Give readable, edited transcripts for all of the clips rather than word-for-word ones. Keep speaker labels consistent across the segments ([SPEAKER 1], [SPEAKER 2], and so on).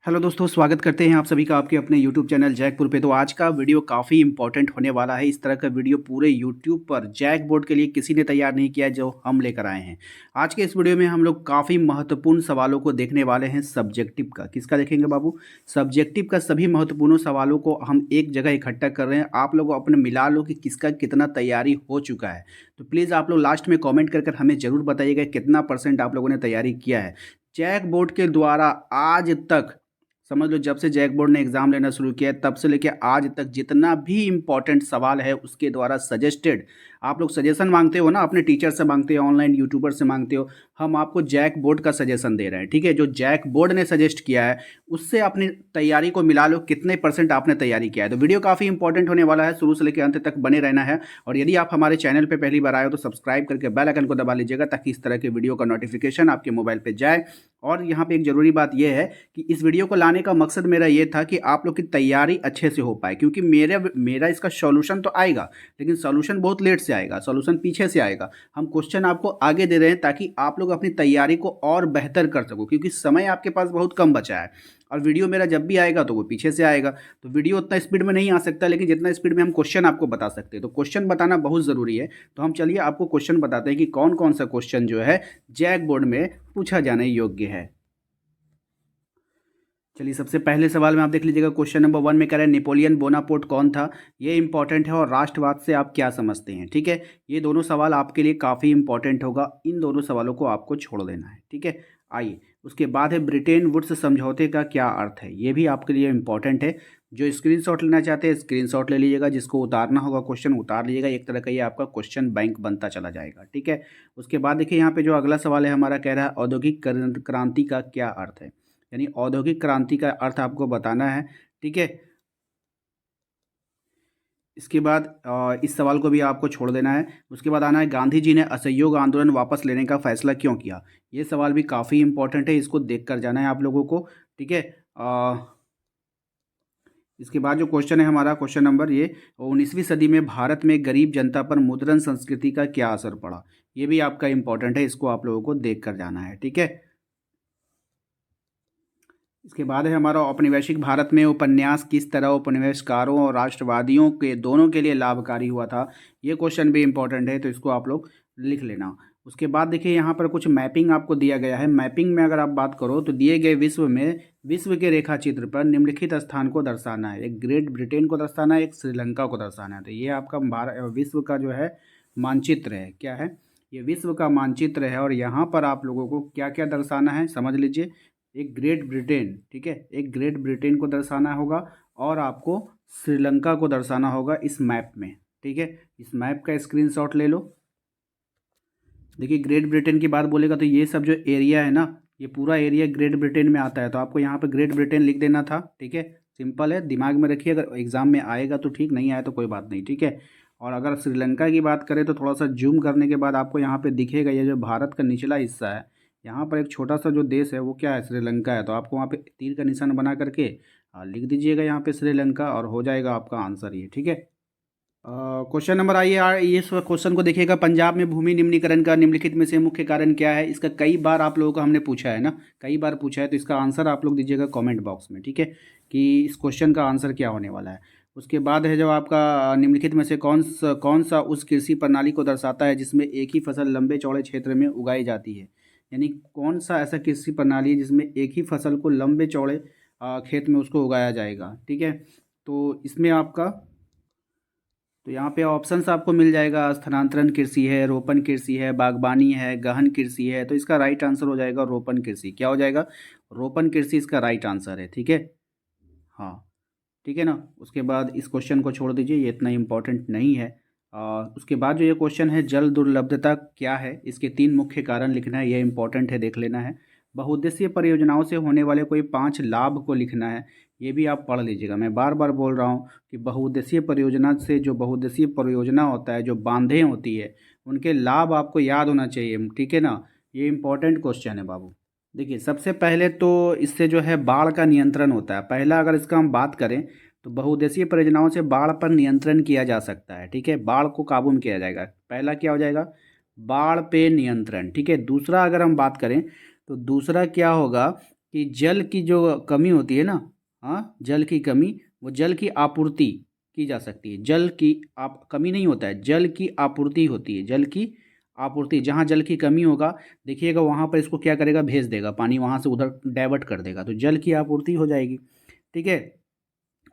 [SPEAKER 1] Hello दोस्तों, स्वागत करते हैं आप सभी का आपके अपने यूट्यूब चैनल जैकपुर पे। तो आज का वीडियो काफ़ी इंपॉर्टेंट होने वाला है। इस तरह का वीडियो पूरे यूट्यूब पर जैक बोर्ड के लिए किसी ने तैयार नहीं किया है जो हम लेकर आए हैं। आज के इस वीडियो में हम लोग काफ़ी महत्वपूर्ण सवालों को देखने वाले हैं। सब्जेक्टिव का किसका देखेंगे बाबू? सब्जेक्टिव का सभी महत्वपूर्ण सवालों को हम एक जगह इकट्ठा कर रहे हैं। आप लोग अपने मिला लो कि किसका कितना तैयारी हो चुका है। तो प्लीज़ आप लोग लास्ट में कॉमेंट कर कर हमें ज़रूर बताइएगा कितना परसेंट आप लोगों ने तैयारी किया है। जैक बोर्ड के द्वारा आज तक समझ लो, जब से जैक बोर्ड ने एग्ज़ाम लेना शुरू किया है तब से लेके आज तक जितना भी इम्पोर्टेंट सवाल है उसके द्वारा सजेस्टेड, आप लोग सजेशन मांगते हो ना, अपने टीचर से मांगते हो, ऑनलाइन यूट्यूबर से मांगते हो, हम आपको जैक बोर्ड का सजेशन दे रहे हैं। ठीक है, जो जैक बोर्ड ने सजेस्ट किया है उससे अपनी तैयारी को मिला लो कितने परसेंट आपने तैयारी किया है। तो वीडियो काफ़ी इंपॉर्टेंट होने वाला है, शुरू से लेकर अंत तक बने रहना है। और यदि आप हमारे चैनल पर पहली बार आए हो तो सब्सक्राइब करके बेल आइकन को दबा लीजिएगा ताकि इस तरह के वीडियो का नोटिफिकेशन आपके मोबाइल पर जाए। और यहाँ पे एक ज़रूरी बात यह है कि इस वीडियो को लाने का मकसद मेरा ये था कि आप लोग की तैयारी अच्छे से हो पाए, क्योंकि मेरा इसका सॉल्यूशन तो आएगा लेकिन सॉल्यूशन बहुत लेट से आएगा, सॉल्यूशन पीछे से आएगा। हम क्वेश्चन आपको आगे दे रहे हैं ताकि आप लोग अपनी तैयारी को और बेहतर कर सको, क्योंकि समय आपके पास बहुत कम बचा है और वीडियो मेरा जब भी आएगा तो वो पीछे से आएगा। तो वीडियो उतना स्पीड में नहीं आ सकता, लेकिन जितना स्पीड में हम क्वेश्चन आपको बता सकते हैं। तो क्वेश्चन बताना बहुत ज़रूरी है। तो हम चलिए आपको क्वेश्चन बताते हैं कि कौन कौन सा क्वेश्चन जो है जैक बोर्ड में पूछा जाने योग्य है। चलिए, सबसे पहले सवाल में आप देख लीजिएगा। क्वेश्चन नंबर 1 में कह रहे हैं नेपोलियन बोनापार्ट कौन था। ये इंपॉर्टेंट है। और राष्ट्रवाद से आप क्या समझते हैं। ठीक है, ये दोनों सवाल आपके लिए काफ़ी इंपॉर्टेंट होगा। इन दोनों सवालों को आपको छोड़ देना है। ठीक है, आइए उसके बाद है ब्रिटेन वुड्स समझौते का क्या अर्थ है। ये भी आपके लिए इंपॉर्टेंट है। जो स्क्रीनशॉट लेना चाहते हैं स्क्रीनशॉट ले लीजिएगा, जिसको उतारना होगा क्वेश्चन उतार लीजिएगा। एक तरह का ये आपका क्वेश्चन बैंक बनता चला जाएगा। ठीक है, उसके बाद देखिए यहाँ पे जो अगला सवाल है हमारा, कह रहा है औद्योगिक क्रांति का क्या अर्थ है। यानी औद्योगिक क्रांति का अर्थ आपको बताना है। ठीक है, इसके बाद इस सवाल को भी आपको छोड़ देना है। उसके बाद आना है गांधी जी ने असहयोग आंदोलन वापस लेने का फैसला क्यों किया। ये सवाल भी काफ़ी इंपॉर्टेंट है, इसको देख कर जाना है आप लोगों को। ठीक है, इसके बाद जो क्वेश्चन है हमारा, क्वेश्चन नंबर ये 19वीं सदी में भारत में गरीब जनता पर मुद्रण संस्कृति का क्या असर पड़ा। ये भी आपका इंपॉर्टेंट है, इसको आप लोगों को देख कर जाना है। ठीक है, इसके बाद है हमारा औपनिवेशिक भारत में उपन्यास किस तरह उपनिवेशकारों और राष्ट्रवादियों के दोनों के लिए लाभकारी हुआ था। ये क्वेश्चन भी इंपॉर्टेंट है, तो इसको आप लोग लिख लेना। उसके बाद देखिए यहाँ पर कुछ मैपिंग आपको दिया गया है। मैपिंग में अगर आप बात करो तो दिए गए विश्व में विश्व के रेखा चित्र पर निम्नलिखित स्थान को दर्शाना है। एक ग्रेट ब्रिटेन को दर्शाना है, एक श्रीलंका को दर्शाना है। तो ये आपका भारत विश्व का जो है मानचित्र है। क्या है ये? विश्व का मानचित्र है। और यहाँ पर आप लोगों को क्या क्या दर्शाना है समझ लीजिए। एक ग्रेट ब्रिटेन, ठीक है, एक ग्रेट ब्रिटेन को दर्शाना होगा और आपको श्रीलंका को दर्शाना होगा इस मैप में। ठीक है, इस मैप का स्क्रीनशॉट ले लो। देखिए, ग्रेट ब्रिटेन की बात बोलेगा तो ये सब जो एरिया है ना, ये पूरा एरिया ग्रेट ब्रिटेन में आता है। तो आपको यहाँ पे ग्रेट ब्रिटेन लिख देना था। ठीक है, सिंपल है, दिमाग में रखिए। अगर एग्जाम में आएगा तो ठीक, नहीं आया तो कोई बात नहीं। ठीक है, और अगर श्रीलंका की बात करें तो थोड़ा सा जूम करने के बाद आपको यहाँ पे दिखेगा ये जो भारत का निचला हिस्सा है, यहाँ पर एक छोटा सा जो देश है वो क्या है, श्रीलंका है। तो आपको वहाँ पे तीर का निशान बना करके लिख दीजिएगा यहाँ पे श्रीलंका, और हो जाएगा आपका आंसर ये। ठीक है, क्वेश्चन नंबर आइए ये क्वेश्चन को देखिएगा। पंजाब में भूमि निम्नीकरण का निम्नलिखित में से मुख्य कारण क्या है। इसका कई बार आप लोगों को हमने पूछा है ना, कई बार पूछा है। तो इसका आंसर आप लोग दीजिएगा कमेंट बॉक्स में। ठीक है, कि इस क्वेश्चन का आंसर क्या होने वाला है। उसके बाद है जो आपका निम्नलिखित में से कौन सा उस कृषि प्रणाली को दर्शाता है जिसमें एक ही फसल लंबे चौड़े क्षेत्र में उगाई जाती है। यानी कौन सा ऐसा कृषि प्रणाली है जिसमें एक ही फसल को लंबे चौड़े खेत में उसको उगाया जाएगा। ठीक है, तो इसमें आपका, तो यहाँ पे ऑप्शंस आपको मिल जाएगा। स्थानांतरण कृषि है, रोपण कृषि है, बागवानी है, गहन कृषि है। तो इसका राइट आंसर हो जाएगा रोपण कृषि। क्या हो जाएगा? रोपण कृषि इसका राइट आंसर है। ठीक है, हाँ, ठीक है ना। उसके बाद इस क्वेश्चन को छोड़ दीजिए, ये इतना इम्पोर्टेंट नहीं है। उसके बाद जो ये क्वेश्चन है, जल दुर्लभता क्या है, इसके 3 मुख्य कारण लिखना है। ये इंपॉर्टेंट है, देख लेना है। बहुउद्देशीय परियोजनाओं से होने वाले कोई 5 लाभ को लिखना है। ये भी आप पढ़ लीजिएगा। मैं बार बार बोल रहा हूँ कि बहुउद्देशीय परियोजना से, जो बहुउद्देशीय परियोजना होता है, जो बांधें होती है, उनके लाभ आपको याद होना चाहिए। ठीक है ना, ये इंपॉर्टेंट क्वेश्चन है बाबू। देखिए, सबसे पहले तो इससे जो है बाढ़ का नियंत्रण होता है। पहला अगर इसका हम बात करें तो बहुउद्देशीय परियोजनाओं से बाढ़ पर नियंत्रण किया जा सकता है। ठीक है, बाढ़ को काबू में किया जाएगा। पहला क्या हो जाएगा? बाढ़ पे नियंत्रण। ठीक है, दूसरा अगर हम बात करें तो दूसरा क्या होगा कि जल की जो कमी होती है ना, हाँ, जल की कमी, वो जल की आपूर्ति की जा सकती है। जल की आप कमी नहीं होता है, जल की आपूर्ति होती है, जल की आपूर्ति। जहाँ जल की कमी होगा, देखिएगा वहाँ पर इसको क्या करेगा, भेज देगा पानी, वहाँ से उधर डाइवर्ट कर देगा, तो जल की आपूर्ति हो जाएगी। ठीक है।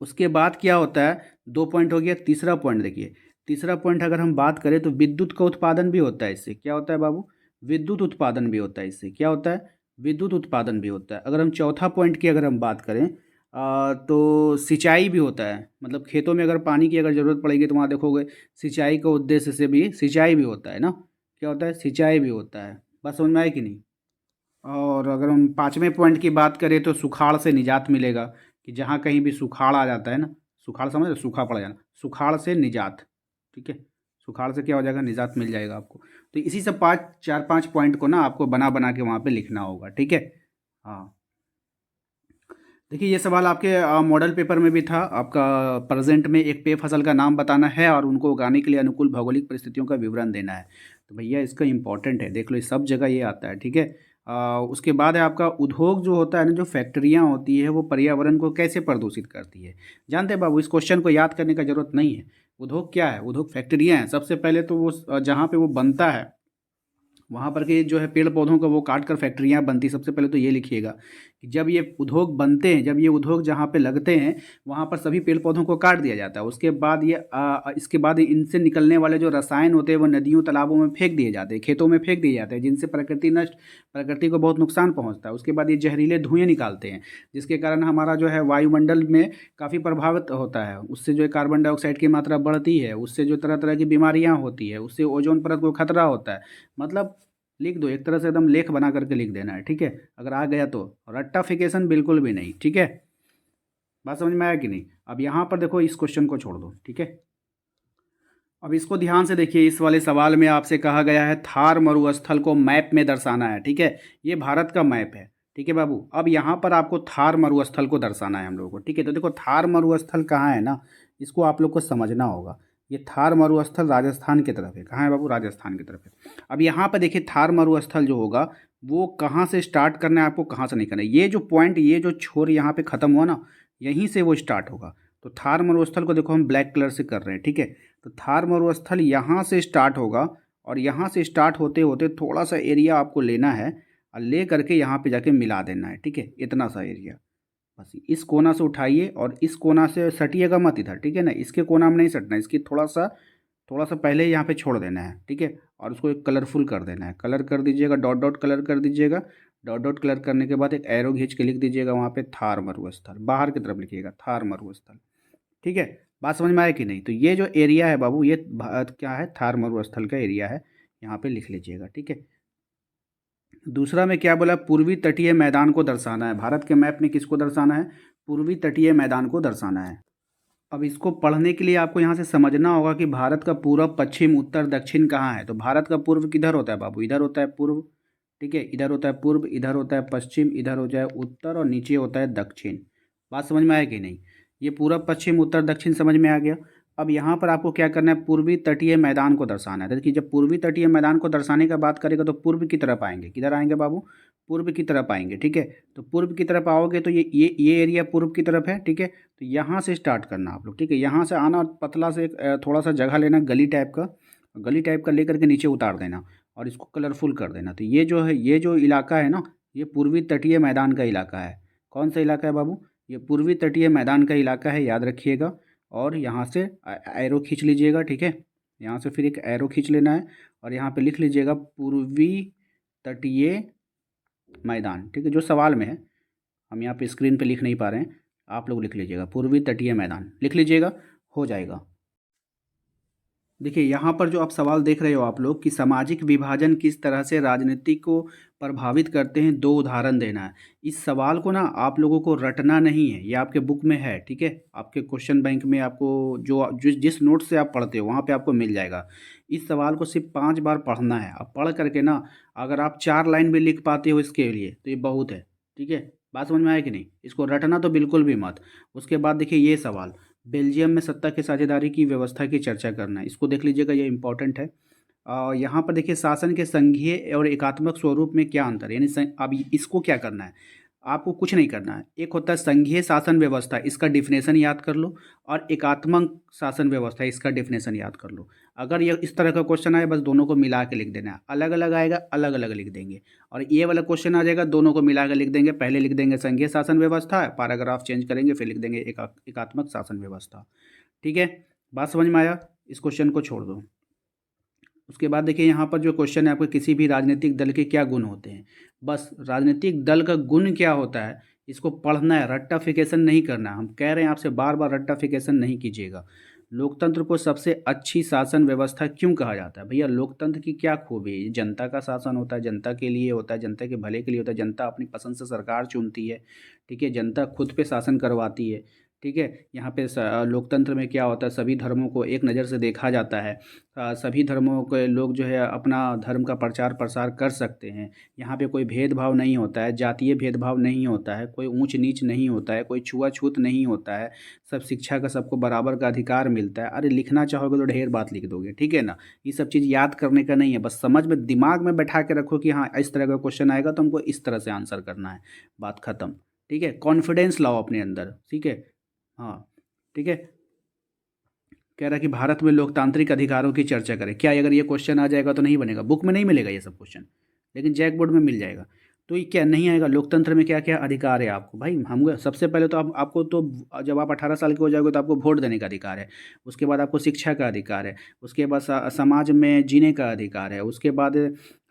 [SPEAKER 1] उसके बाद क्या होता है, 2 पॉइंट हो गया। तीसरा पॉइंट देखिए, तीसरा पॉइंट अगर हम बात करें तो विद्युत का उत्पादन भी होता है इससे। क्या होता है बाबू, विद्युत उत्पादन भी होता है इससे। क्या होता है, विद्युत उत्पादन भी होता है। अगर हम चौथा पॉइंट की अगर हम बात करें तो सिंचाई भी होता है। मतलब खेतों में अगर पानी की अगर ज़रूरत पड़ेगी तो वहाँ देखोगे सिंचाई का उद्देश्य से भी सिंचाई भी होता है ना। क्या होता है, सिंचाई भी होता है। बात समझ में आए कि नहीं। और अगर हम पाँचवें पॉइंट की बात करें तो सुखाड़ से निजात मिलेगा, कि जहाँ कहीं भी सुखाड़ आ जाता है ना, सुखाड़ समझ रहे, सूखा पड़ जाना, सुखाड़ से निजात। ठीक है, सुखाड़ से क्या हो जाएगा, निजात मिल जाएगा आपको। तो इसी सब पाँच, चार पांच पॉइंट को ना आपको बना बना के वहाँ पे लिखना होगा। ठीक है। हाँ, देखिए ये सवाल आपके मॉडल पेपर में भी था आपका। प्रेजेंट में एक पेय फसल का नाम बताना है और उनको उगाने के लिए अनुकूल भौगोलिक परिस्थितियों का विवरण देना है। तो भैया इसका इंपॉर्टेंट है, देख लो, इस सब जगह ये आता है। ठीक है। उसके बाद है आपका उद्योग जो होता है ना, जो फैक्ट्रियाँ होती है वो पर्यावरण को कैसे प्रदूषित करती है। जानते हैं बाबू, इस क्वेश्चन को याद करने का जरूरत नहीं है। उद्योग क्या है, उद्योग फैक्ट्रियाँ हैं। सबसे पहले तो वो जहाँ पे वो बनता है वहाँ पर के जो है पेड़ पौधों को वो काट कर फैक्ट्रियाँ बनती। सबसे पहले तो ये लिखिएगा कि जब ये उद्योग बनते हैं, जब ये उद्योग जहाँ पे लगते हैं वहाँ पर सभी पेड़ पौधों को काट दिया जाता है। उसके बाद ये इसके बाद इनसे निकलने वाले जो रसायन होते हैं वो नदियों तालाबों में फेंक दिए जाते हैं, खेतों में फेंक दिए जाते हैं, जिनसे प्रकृति को बहुत नुकसान पहुँचता है। उसके बाद ये जहरीले धुएँ निकालते हैं, जिसके कारण हमारा जो है वायुमंडल में काफ़ी प्रभावित होता है। उससे जो है कार्बन डाइऑक्साइड की मात्रा बढ़ती है, उससे जो तरह तरह की बीमारियाँ होती है, उससे ओजोन परत को खतरा होता है। मतलब लिख दो, एक तरह से एकदम लेख बना करके लिख देना है। ठीक है, अगर आ गया तो। रट्टाफिकेशन बिल्कुल भी नहीं। ठीक है, बात समझ में आया कि नहीं। अब यहाँ पर देखो, इस क्वेश्चन को छोड़ दो। ठीक है, अब इसको ध्यान से देखिए। इस वाले सवाल में आपसे कहा गया है थार मरुस्थल को मैप में दर्शाना है। ठीक है, ये भारत का मैप है। ठीक है बाबू, अब यहाँ पर आपको थार मरुस्थल को दर्शाना है हम लोगों को। ठीक है, तो देखो थार मरुस्थल कहाँ है ना, इसको आप लोग को समझना होगा। ये थार मरुस्थल राजस्थान की तरफ है। कहाँ है बाबू, राजस्थान की तरफ है। अब यहाँ पर देखिए थार मरुस्थल जो होगा वो कहाँ से स्टार्ट करना है आपको, कहाँ से नहीं करना है। ये जो पॉइंट, ये जो छोर यहाँ पे ख़त्म हुआ ना, यहीं से वो स्टार्ट होगा। तो थार मरुस्थल को देखो हम ब्लैक कलर से कर रहे हैं। ठीक है, तो थार मरुस्थल यहाँ से स्टार्ट होगा और यहाँ से स्टार्ट होते होते थोड़ा सा एरिया आपको लेना है और ले करके यहाँ पे जाके मिला देना है। ठीक है, इतना सा एरिया बस। इस कोना से उठाइए और इस कोना से सटिएगा मत इधर। ठीक है ना, इसके कोना में नहीं सटना, इसकी थोड़ा सा पहले यहाँ पे छोड़ देना है। ठीक है, और उसको एक कलरफुल कर देना है। कलर कर दीजिएगा, डॉट डॉट कलर कर दीजिएगा। डॉट डॉट कलर करने के बाद एक एरो खींच के लिख दीजिएगा वहाँ पे थार मरुस्थल, बाहर की तरफ लिखिएगा थार मरुस्थल। ठीक है, बात समझ में आया कि नहीं। तो ये जो एरिया है बाबू, ये क्या है, थार मरुस्थल का एरिया है। यहाँ पे लिख लीजिएगा। ठीक है, दूसरा में क्या बोला, पूर्वी तटीय मैदान को दर्शाना है। भारत के मैप में किसको दर्शाना है, पूर्वी तटीय मैदान को दर्शाना है। अब इसको पढ़ने के लिए आपको यहाँ से समझना होगा कि भारत का पूरब, पश्चिम, उत्तर, दक्षिण कहाँ है। तो भारत का पूर्व किधर होता है बाबू, इधर होता है पूर्व। ठीक है, इधर होता है पूर्व, इधर होता है पश्चिम, इधर हो जाए उत्तर और नीचे होता है दक्षिण। बात समझ में आया कि नहीं। ये पूरब, पश्चिम, उत्तर, दक्षिण समझ में आ गया। अब यहाँ पर आपको क्या करना है, पूर्वी तटीय मैदान को दर्शाना है। तो देखिए, जब पूर्वी तटीय मैदान को दर्शाने का बात करेगा तो पूर्व की तरफ आएंगे। किधर आएंगे बाबू, पूर्व की तरफ आएंगे। ठीक है, तो पूर्व की तरफ आओगे तो ये एरिया पूर्व की तरफ है। ठीक है, तो यहाँ से स्टार्ट करना आप लोग। ठीक है, यहाँ से आना, पतला से एक थोड़ा सा जगह लेना, गली टाइप का लेकर के नीचे उतार देना और इसको कलरफुल कर देना। तो ये जो है, ये जो इलाका है ना, ये पूर्वी तटीय मैदान का इलाका है। कौन सा इलाका है बाबू, ये पूर्वी तटीय मैदान का इलाका है, याद रखिएगा। और यहाँ से एरो खींच लीजिएगा। ठीक है, यहाँ से फिर एक एरो खींच लेना है और यहाँ पे लिख लीजिएगा पूर्वी तटीय मैदान। ठीक है, जो सवाल में है, हम यहाँ पे स्क्रीन पे लिख नहीं पा रहे हैं, आप लोग लिख लीजिएगा पूर्वी तटीय मैदान, लिख लीजिएगा, हो जाएगा। देखिए यहाँ पर जो आप सवाल देख रहे हो आप लोग कि सामाजिक विभाजन किस तरह से राजनीति को प्रभावित करते हैं, दो उदाहरण देना है। इस सवाल को ना आप लोगों को रटना नहीं है, ये आपके बुक में है। ठीक है, आपके क्वेश्चन बैंक में आपको जिस नोट से आप पढ़ते हो वहाँ पे आपको मिल जाएगा। इस सवाल को सिर्फ 5 बार पढ़ना है। अब पढ़ करके ना अगर आप 4 लाइन भी लिख पाते हो इसके लिए तो ये बहुत है। ठीक है, बात समझ में आया कि नहीं, इसको रटना तो बिल्कुल भी मत। उसके बाद देखिए ये सवाल, बेल्जियम में सत्ता की साझेदारी की व्यवस्था की चर्चा करना है, इसको देख लीजिएगा, ये इंपॉर्टेंट है। यहाँ पर देखिए शासन के संघीय और एकात्मक स्वरूप में क्या अंतर है, यानी अब इसको क्या करना है। आपको कुछ नहीं करना है। एक होता है संघीय शासन व्यवस्था, इसका डिफिनेशन याद कर लो, और एकात्मक शासन व्यवस्था, इसका डिफिनेशन याद कर लो। अगर ये इस तरह का क्वेश्चन आए, बस दोनों को मिला के लिख देना है। अलग अलग आएगा, अलग अलग लिख देंगे। और ये वाला क्वेश्चन आ जाएगा, दोनों को मिला के लिख देंगे। पहले लिख देंगे संघीय शासन व्यवस्था, पैराग्राफ चेंज करेंगे, फिर लिख देंगे एकात्मक शासन व्यवस्था। ठीक है, बात समझ में आया? इस क्वेश्चन को छोड़ दो। उसके बाद देखिए यहाँ पर जो क्वेश्चन है आपको, किसी भी राजनीतिक दल के क्या गुण होते हैं। बस राजनीतिक दल का गुण क्या होता है, इसको पढ़ना है, रट्टाफिकेशन नहीं करना है। हम कह रहे हैं आपसे बार बार, रट्टाफिकेशन नहीं कीजिएगा। लोकतंत्र को सबसे अच्छी शासन व्यवस्था क्यों कहा जाता है? भैया लोकतंत्र की क्या खूबी है? जनता का शासन होता है, जनता के लिए होता है, जनता के भले के लिए होता है, जनता अपनी पसंद से सरकार चुनती है। ठीक है, जनता खुद पे शासन करवाती है। ठीक है, यहाँ पे लोकतंत्र में क्या होता है, सभी धर्मों को एक नज़र से देखा जाता है। सभी धर्मों के लोग जो है अपना धर्म का प्रचार प्रसार कर सकते हैं। यहाँ पे कोई भेदभाव नहीं होता है, जातीय भेदभाव नहीं होता है, कोई ऊंच नीच नहीं होता है, कोई छुआछूत नहीं होता है। सब शिक्षा का सबको बराबर का अधिकार मिलता है। अरे लिखना चाहोगे तो ढेर बात लिख दोगे, ठीक है ना। ये सब चीज़ याद करने का नहीं है, बस समझ में दिमाग में बैठा के रखो कि हाँ इस तरह का क्वेश्चन आएगा तो हमको इस तरह से आंसर करना है। बात खत्म। ठीक है, कॉन्फिडेंस लाओ अपने अंदर। ठीक है, हाँ ठीक है। कह रहा है कि भारत में लोकतांत्रिक अधिकारों की चर्चा करें। क्या अगर ये क्वेश्चन आ जाएगा तो नहीं बनेगा, बुक में नहीं मिलेगा ये सब क्वेश्चन, लेकिन जैक बोर्ड में मिल जाएगा। तो ये क्या नहीं आएगा, लोकतंत्र में क्या क्या अधिकार है आपको? भाई हम सबसे पहले तो आपको तो जब आप 18 साल के हो जाओगे तो आपको वोट देने का अधिकार है। उसके बाद आपको शिक्षा का अधिकार है। उसके बाद समाज में जीने का अधिकार है। उसके बाद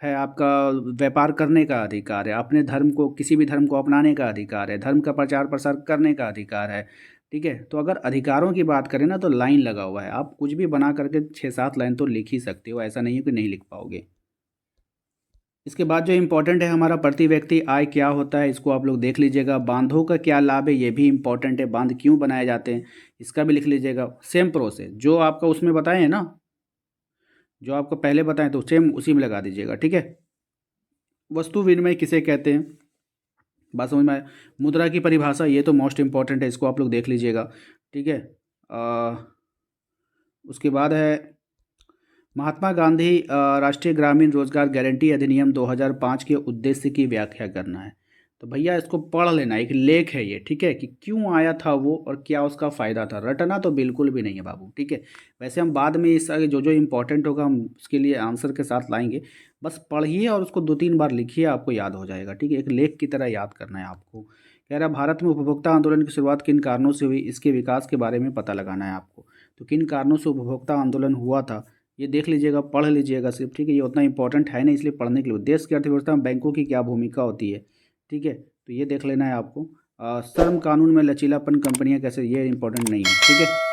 [SPEAKER 1] है आपका व्यापार करने का अधिकार है। अपने धर्म को, किसी भी धर्म को अपनाने का अधिकार है। धर्म का प्रचार प्रसार करने का अधिकार है। ठीक है, तो अगर अधिकारों की बात करें ना तो लाइन लगा हुआ है। आप कुछ भी बना करके 6-7 लाइन तो लिख ही सकते हो, ऐसा नहीं है कि नहीं लिख पाओगे। इसके बाद जो इम्पोर्टेंट है हमारा, प्रति व्यक्ति आय क्या होता है, इसको आप लोग देख लीजिएगा। बांधों का क्या लाभ है, ये भी इम्पोर्टेंट है। बांध क्यों बनाए जाते हैं, इसका भी लिख लीजिएगा। सेम प्रोसेस जो आपका उसमें बताए हैं ना, जो आपको पहले बताएं तो सेम उसी में लगा दीजिएगा। ठीक है, वस्तु विनिमय किसे कहते हैं, बात समझ में आए। मुद्रा की परिभाषा, ये तो मोस्ट इम्पॉर्टेंट है, इसको आप लोग देख लीजिएगा। ठीक है, उसके बाद है महात्मा गांधी राष्ट्रीय ग्रामीण रोजगार गारंटी अधिनियम 2005 के उद्देश्य की व्याख्या करना है। तो भैया इसको पढ़ लेना, एक लेख है ये। ठीक है, कि क्यों आया था वो और क्या उसका फ़ायदा था। रटना तो बिल्कुल भी नहीं है बाबू। ठीक है, वैसे हम बाद में इस आगे जो जो इम्पोर्टेंट होगा हम उसके लिए आंसर के साथ लाएंगे। बस पढ़िए और उसको 2-3 बार लिखिए, आपको याद हो जाएगा। ठीक है, एक लेख की तरह याद करना है आपको। कह रहा है भारत में उपभोक्ता आंदोलन की शुरुआत किन कारणों से हुई, इसके विकास के बारे में पता लगाना है आपको। तो किन कारणों से उपभोक्ता आंदोलन हुआ था, ये देख लीजिएगा, पढ़ लीजिएगा सिर्फ। ठीक है, ये उतना इंपॉर्टेंट है नहीं, इसलिए पढ़ने के लिए। देश की अर्थव्यवस्था में बैंकों की क्या भूमिका होती है, ठीक है, तो ये देख लेना है आपको। श्रम कानून में लचीलापन कंपनियां कैसे, ये इंपॉर्टेंट नहीं है। ठीक है।